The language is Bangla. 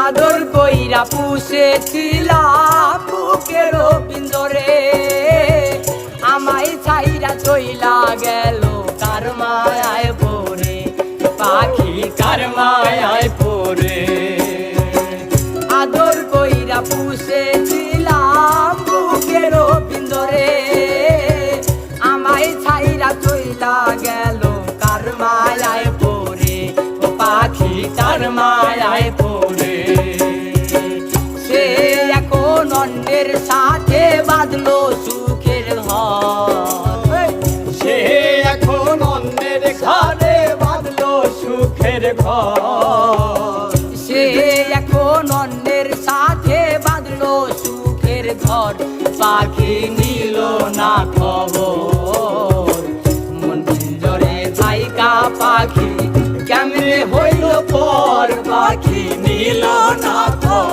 আদর কইরা পুষেছিলাম বুকের পিঞ্জরে, আমায় ছাইরা চইলা গেল কার মায়ায় পড়ে, পাখি কার মায়ায় পড়ে। আদর কইরা পুষেছিলাম বুকের পিঞ্জরে, আমায় ছাইরা চইলা গেল কার মায়ায় পড়ে, ও পাখি কার মায়ায় পড়ে। সে এখন অন্যের সাথে বাঁধলো সুখের ঘর, সে এখন অন্যের ঘরে বাঁধলো সুখের ঘর। সে এখন অন্যের সাথে বাঁধলো সুখের ঘর, পাখি নিল না খবর। মন পিঞ্জরে থাইকা পাখি কেমনে হইল পর, পাখি নিল না খবর।